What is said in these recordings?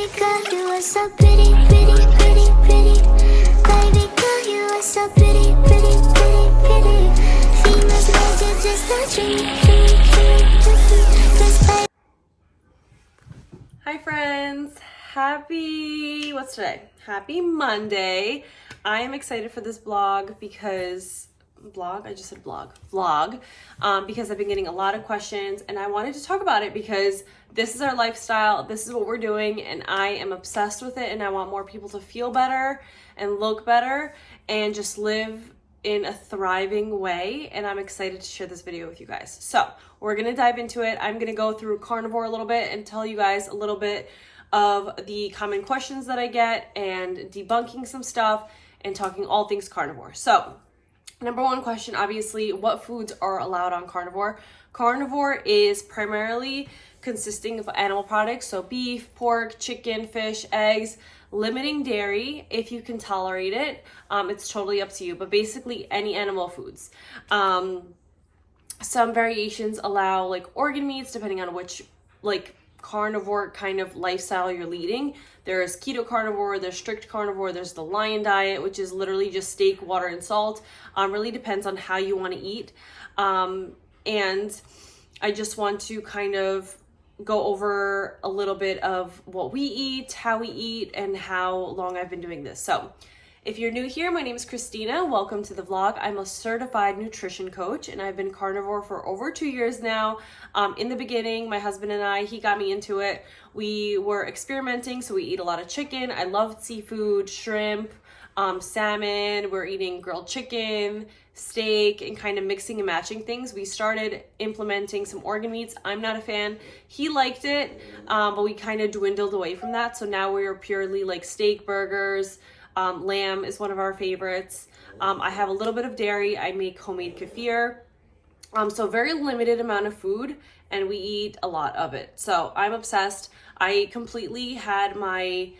Baby girl, you are so pretty, pretty, pretty, pretty. Baby girl, you are so pretty, pretty, pretty, pretty. Females make it just a dream, dream, dream, dream. 'Cause baby. Hi friends, what's today? Happy Monday. I am excited for this vlog because because I've been getting a lot of questions and I wanted to talk about it because this is our lifestyle, this is what we're doing, and I am obsessed with it, and I want more people to feel better and look better and just live in a thriving way, and I'm excited to share this video with you guys. So we're gonna dive into it. I'm gonna go through carnivore a little bit and tell you guys a little bit of the common questions that I get and debunking some stuff and talking all things carnivore. So number one question, obviously, what foods are allowed on carnivore? Carnivore is primarily consisting of animal products, so beef, pork, chicken, fish, eggs, limiting dairy if you can tolerate it. It's totally up to you, but basically any animal foods. Some variations allow like organ meats depending on which like carnivore kind of lifestyle you're leading. There's keto carnivore, there's strict carnivore, there's the lion diet, which is literally just steak, water, and salt. Really depends on how you want to eat. And I just want to kind of go over a little bit of what we eat, how we eat, and how long I've been doing this. So if you're new here, my name is Christina. Welcome to the vlog. I'm a certified nutrition coach, and I've been carnivore for over 2 years now. In the beginning, my husband and I, he got me into it. We were experimenting, so we eat a lot of chicken. I love seafood, shrimp, salmon. We're eating grilled chicken, steak, and kind of mixing and matching things. We started implementing some organ meats. I'm not a fan. He liked it, but we kind of dwindled away from that. So now we're purely like steak, burgers. Lamb is one of our favorites. I have a little bit of dairy. I make homemade kefir. So very limited amount of food, and we eat a lot of it. So I'm obsessed. I completely had my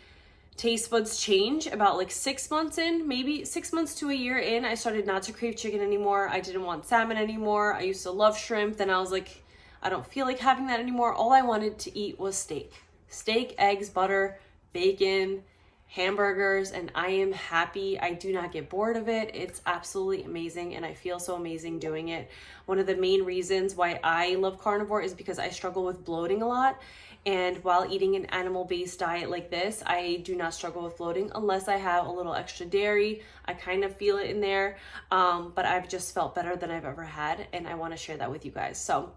taste buds change about like 6 months in, maybe 6 months to a year in. I started not to crave chicken anymore. I didn't want salmon anymore. I used to love shrimp. Then I was like, I don't feel like having that anymore. All I wanted to eat was steak, eggs, butter, bacon, hamburgers, and I am happy. I do not get bored of it. It's absolutely amazing, and I feel so amazing doing it. One of the main reasons why I love carnivore is because I struggle with bloating a lot, and while eating an animal-based diet like this, I do not struggle with bloating unless I have a little extra dairy. I kind of feel it in there, but I've just felt better than I've ever had, and I want to share that with you guys. So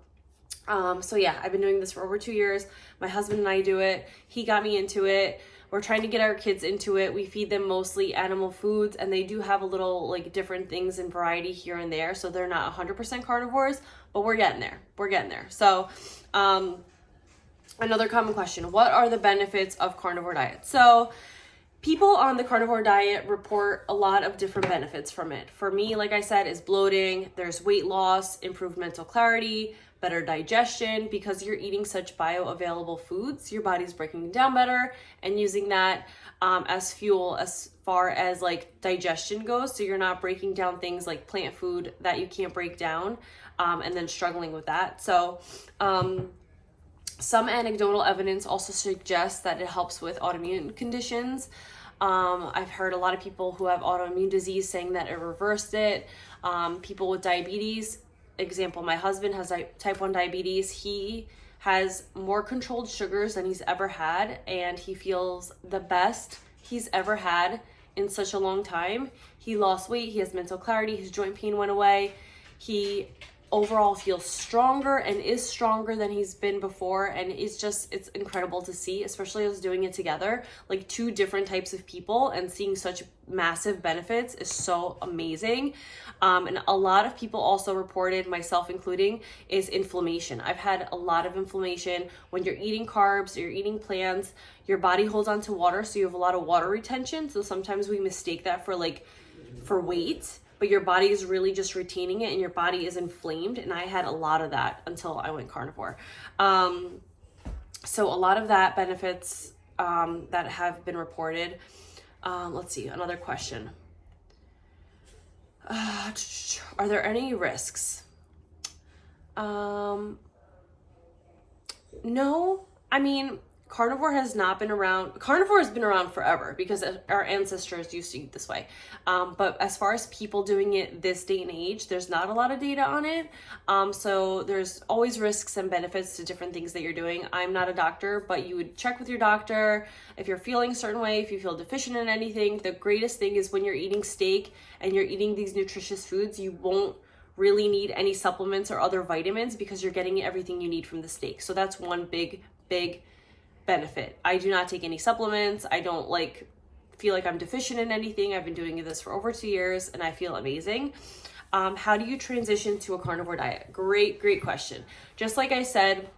yeah, I've been doing this for over 2 years. My husband and I do it. He got me into it. We're trying to get our kids into it. We feed them mostly animal foods, and they do have a little like different things in variety here and there. So they're not 100% carnivores, but we're getting there. So another common question, what are the benefits of carnivore diet? So people on the carnivore diet report a lot of different benefits from it. For me, like I said, is bloating. There's weight loss, improved mental clarity, better digestion. Because you're eating such bioavailable foods, your body's breaking down better and using that as fuel as far as like digestion goes. So you're not breaking down things like plant food that you can't break down and then struggling with that. So some anecdotal evidence also suggests that it helps with autoimmune conditions. I've heard a lot of people who have autoimmune disease saying that it reversed it. People with diabetes, example, my husband has type 1 diabetes. He has more controlled sugars than he's ever had, and he feels the best he's ever had in such a long time. He lost weight, he has mental clarity, his joint pain went away. He overall feels stronger and is stronger than he's been before, and it's incredible to see, especially us doing it together, like two different types of people, and seeing such massive benefits is so amazing. And a lot of people also reported, myself including, is inflammation. I've had a lot of inflammation. When you're eating carbs, you're eating plants, your body holds on to water, so you have a lot of water retention. So sometimes we mistake that for weight, but your body is really just retaining it, and your body is inflamed. And I had a lot of that until I went carnivore. So a lot of that benefits that have been reported. Let's see, another question. Are there any risks? No, I mean, carnivore has not been around. Carnivore has been around forever because our ancestors used to eat this way. But as far as people doing it this day and age, there's not a lot of data on it. So there's always risks and benefits to different things that you're doing. I'm not a doctor, but you would check with your doctor if you're feeling a certain way, if you feel deficient in anything. The greatest thing is when you're eating steak and you're eating these nutritious foods, you won't really need any supplements or other vitamins because you're getting everything you need from the steak. So that's one big benefit. I do not take any supplements. I don't feel like I'm deficient in anything. I've been doing this for over 2 years and I feel amazing. How do you transition to a carnivore diet? Great question. Just like I said,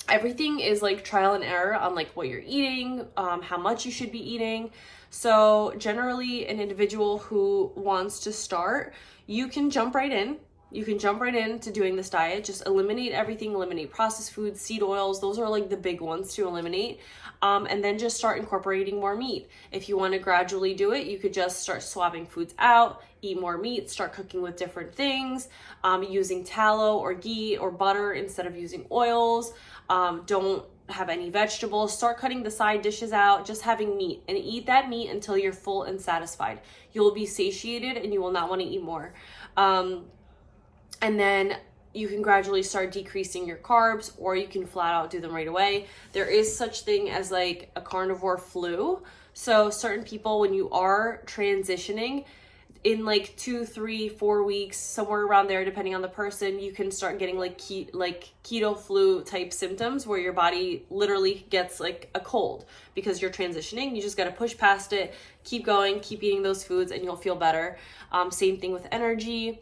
everything is trial and error on what you're eating, how much you should be eating. So generally an individual who wants to start, you can jump right in. You can jump right into doing this diet. Just eliminate everything, eliminate processed foods, seed oils. Those are the big ones to eliminate. And then just start incorporating more meat. If you want to gradually do it, you could just start swapping foods out, eat more meat, start cooking with different things, using tallow or ghee or butter instead of using oils. Don't have any vegetables. Start cutting the side dishes out, just having meat, and eat that meat until you're full and satisfied. You'll be satiated and you will not want to eat more. And then you can gradually start decreasing your carbs, or you can flat out do them right away. There is such thing as a carnivore flu. So certain people, when you are transitioning in 2, 3, 4 weeks, somewhere around there, depending on the person, you can start getting keto flu type symptoms where your body literally gets a cold because you're transitioning. You just got to push past it, keep going, keep eating those foods, and you'll feel better. Same thing with energy.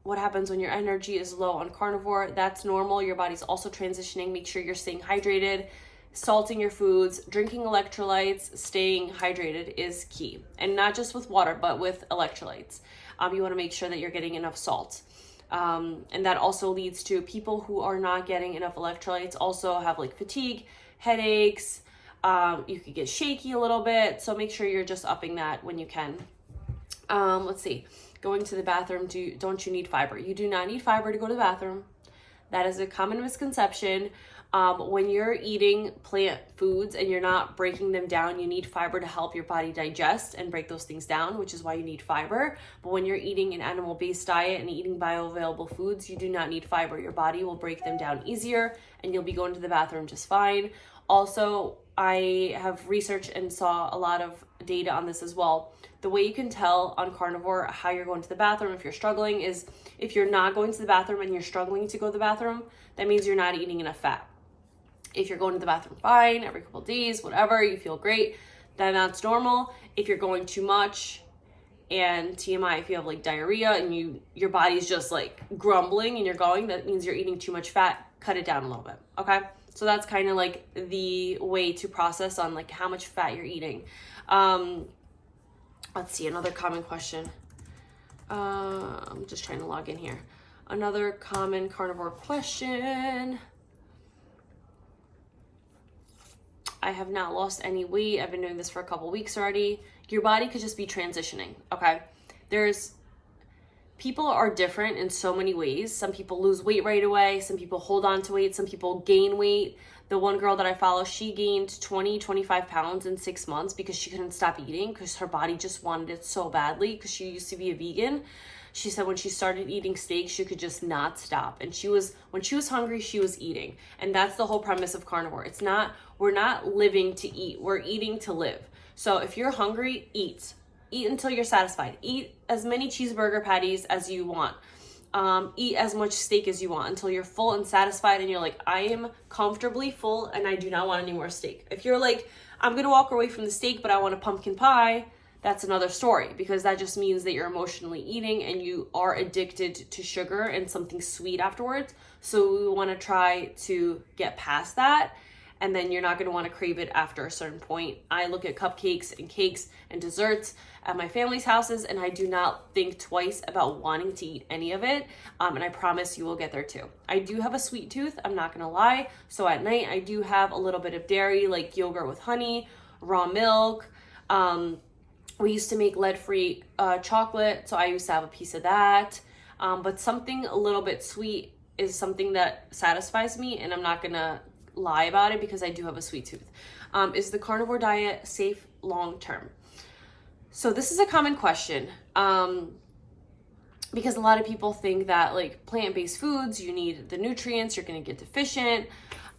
What happens when your energy is low on carnivore? That's normal. Your body's also transitioning. Make sure you're staying hydrated, salting your foods, drinking electrolytes, staying hydrated is key. And not just with water, but with electrolytes. You want to make sure that you're getting enough salt. And that also leads to people who are not getting enough electrolytes also have fatigue, headaches. You could get shaky a little bit. So make sure you're just upping that when you can. Let's see. Going to the bathroom, don't you need fiber? You do not need fiber to go to the bathroom. That is a common misconception. When you're eating plant foods and you're not breaking them down, you need fiber to help your body digest and break those things down, which is why you need fiber. But when you're eating an animal-based diet and eating bioavailable foods, you do not need fiber. Your body will break them down easier and you'll be going to the bathroom just fine. Also, I have researched and saw a lot of data on this as well. The way you can tell on carnivore how you're going to the bathroom if you're struggling is if you're not going to the bathroom and you're struggling to go to the bathroom, that means you're not eating enough fat. If you're going to the bathroom fine, every couple of days, whatever, you feel great, then that's normal. If you're going too much, and TMI, if you have diarrhea and your body's just grumbling and you're going, that means you're eating too much fat. Cut it down a little bit, okay? So that's kind of the way to process on how much fat you're eating. Let's see, another common question. I'm just trying to log in here. Another common carnivore question. I have not lost any weight. I've been doing this for a couple weeks already. Your body could just be transitioning, okay? People are different in so many ways. Some people lose weight right away. Some people hold on to weight. Some people gain weight. The one girl that I follow, she gained 25 pounds in 6 months because she couldn't stop eating because her body just wanted it so badly because she used to be a vegan. She said when she started eating steak, she could just not stop. And when she was hungry, she was eating. And that's the whole premise of carnivore. We're not living to eat. We're eating to live. So if you're hungry, eat. Eat until you're satisfied. Eat as many cheeseburger patties as you want. Eat as much steak as you want until you're full and satisfied and you're I am comfortably full and I do not want any more steak. If you're I'm going to walk away from the steak, but I want a pumpkin pie, that's another story because that just means that you're emotionally eating and you are addicted to sugar and something sweet afterwards. So we want to try to get past that. And then you're not going to want to crave it after a certain point. I look at cupcakes and cakes and desserts at my family's houses, and I do not think twice about wanting to eat any of it. And I promise you will get there too. I do have a sweet tooth, I'm not going to lie. So at night, I do have a little bit of dairy, like yogurt with honey, raw milk. We used to make lead-free chocolate, so I used to have a piece of that. But something a little bit sweet is something that satisfies me, and I'm not going to lie about it because I do have a sweet tooth. Is the carnivore diet safe long term? So this is a common question. Because a lot of people think that like plant-based foods, you need the nutrients, you're going to get deficient.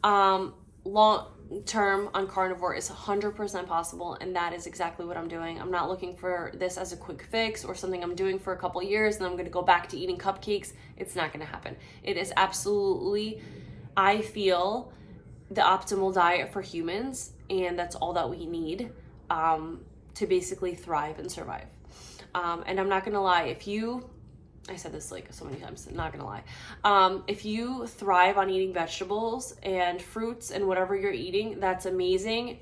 Long term on carnivore is 100% possible, and that is exactly what I'm doing. I'm not looking for this as a quick fix or something I'm doing for a couple years and I'm going to go back to eating cupcakes. It's not going to happen. It is absolutely, I feel, the optimal diet for humans, and that's all that we need to basically thrive and survive. And I'm not going to lie, I said this like so many times, not gonna lie. If you thrive on eating vegetables and fruits and whatever you're eating, that's amazing.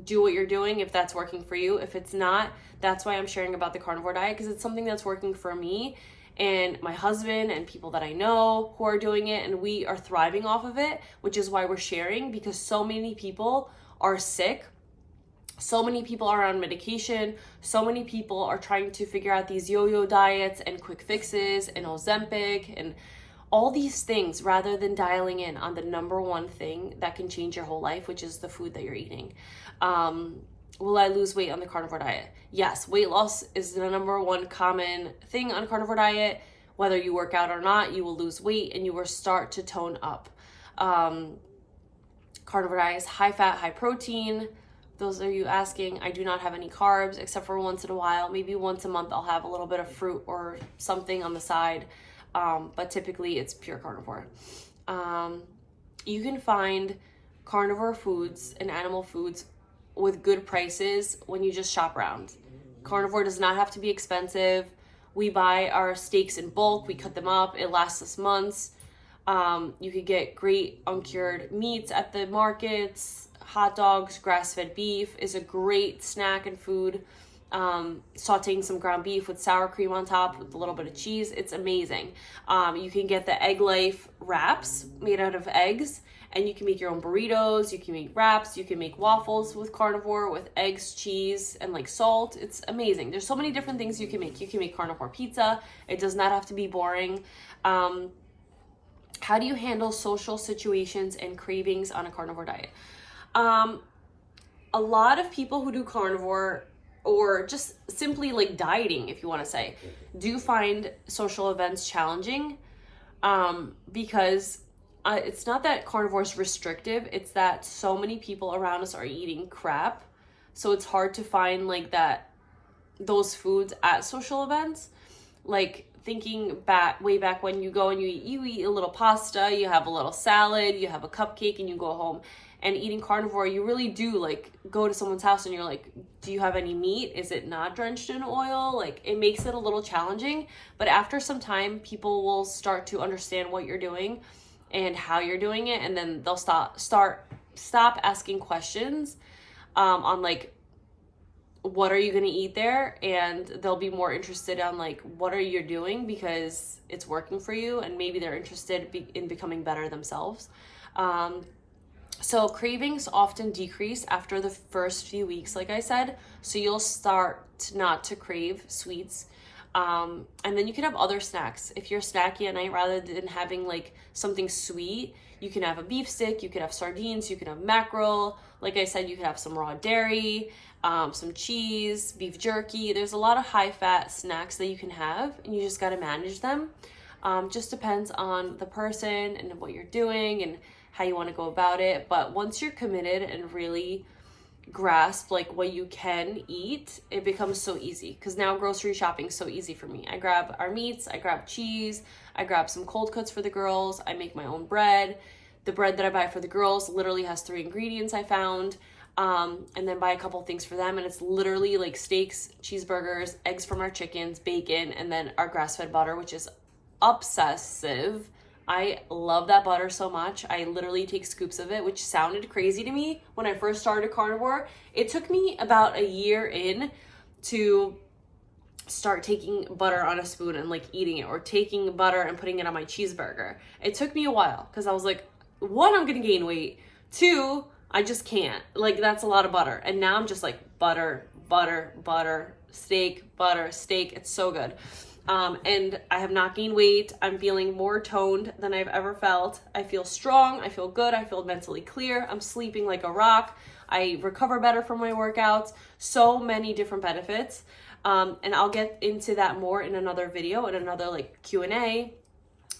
Do what you're doing if that's working for you. If it's not, that's why I'm sharing about the carnivore diet, because it's something that's working for me and my husband and people that I know who are doing it, and we are thriving off of it, which is why we're sharing, because so many people are sick. So many people are on medication. So many people are trying to figure out these yo-yo diets and quick fixes and Ozempic and all these things rather than dialing in on the number one thing that can change your whole life, which is the food that you're eating. Will I lose weight on the carnivore diet? Yes, weight loss is the number one common thing on carnivore diet. Whether you work out or not, you will lose weight and you will start to tone up. Carnivore diet is high fat, high protein. Those are you asking. I do not have any carbs except for once in a while. Maybe once a month I'll have a little bit of fruit or something on the side. But typically it's pure carnivore. You can find carnivore foods and animal foods with good prices when you just shop around. Carnivore does not have to be expensive. We buy our steaks in bulk. We cut them up. It lasts us months. You could get great uncured meats at the markets. Hot dogs, grass-fed beef is a great snack and food. Sauteing some ground beef with sour cream on top with a little bit of cheese, it's amazing. You can get the Egg Life wraps made out of eggs, and you can make your own burritos, you can make wraps, you can make waffles with carnivore, with eggs, cheese, and like salt. It's amazing. There's so many different things you can make. You can make carnivore pizza. It does not have to be boring. How do you handle social situations and cravings on a carnivore diet? A lot of people who do carnivore, or just simply like dieting, if you want to say, do find social events challenging, because it's not that carnivore is restrictive, it's that so many people around us are eating crap, so it's hard to find like those foods at social events. Like thinking way back when you go and you eat a little pasta, you have a little salad, you have a cupcake, and you go home. And eating carnivore, you really do like go to someone's house and you're like, do you have any meat? Is it not drenched in oil? Like, it makes it a little challenging. But after some time, people will start to understand what you're doing and how you're doing it, and then they'll stop asking questions on like, what are you going to eat there? And they'll be more interested on like, what are you doing, because it's working for you, and maybe they're interested in becoming better themselves. So cravings often decrease after the first few weeks, like I said. So you'll start not to crave sweets. And then you can have other snacks. If you're snacky at night, rather than having like something sweet, you can have a beef stick, you can have sardines, you can have mackerel. Like I said, you can have some raw dairy, some cheese, beef jerky. There's a lot of high fat snacks that you can have, and you just got to manage them. Just depends on the person and what you're doing and how you want to go about it. But once you're committed and really grasp like what you can eat, it becomes so easy, because now grocery shopping is so easy for me. I grab our meats, I grab cheese, I grab some cold cuts for the girls, I make my own bread. The bread that I buy for the girls literally has 3 ingredients I found, and then buy a couple things for them, and it's literally like steaks, cheeseburgers, eggs from our chickens, bacon, and then our grass-fed butter, which is obsessive. I love that butter so much. I literally take scoops of it, which sounded crazy to me when I first started carnivore. It took me about a year in to start taking butter on a spoon and like eating it, or taking butter and putting it on my cheeseburger. It took me a while because I was like, 1, I'm gonna gain weight. 2, I just can't. Like, that's a lot of butter. And now I'm just like butter, butter, butter, steak, butter, steak. It's so good. And I have not gained weight. I'm feeling more toned than I've ever felt. I feel strong. I feel good. I feel mentally clear. I'm sleeping like a rock. I recover better from my workouts. So many different benefits. And I'll get into that more in another video, in another like Q&A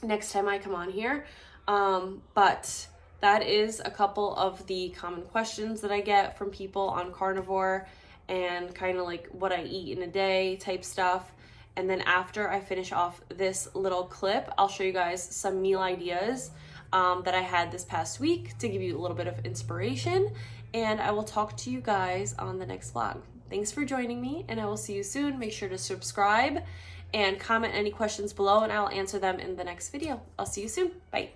next time I come on here. But that is a couple of the common questions that I get from people on carnivore and kind of like what I eat in a day type stuff. And then after I finish off this little clip, I'll show you guys some meal ideas that I had this past week to give you a little bit of inspiration. And I will talk to you guys on the next vlog. Thanks for joining me, and I will see you soon. Make sure to subscribe and comment any questions below, and I'll answer them in the next video. I'll see you soon. Bye.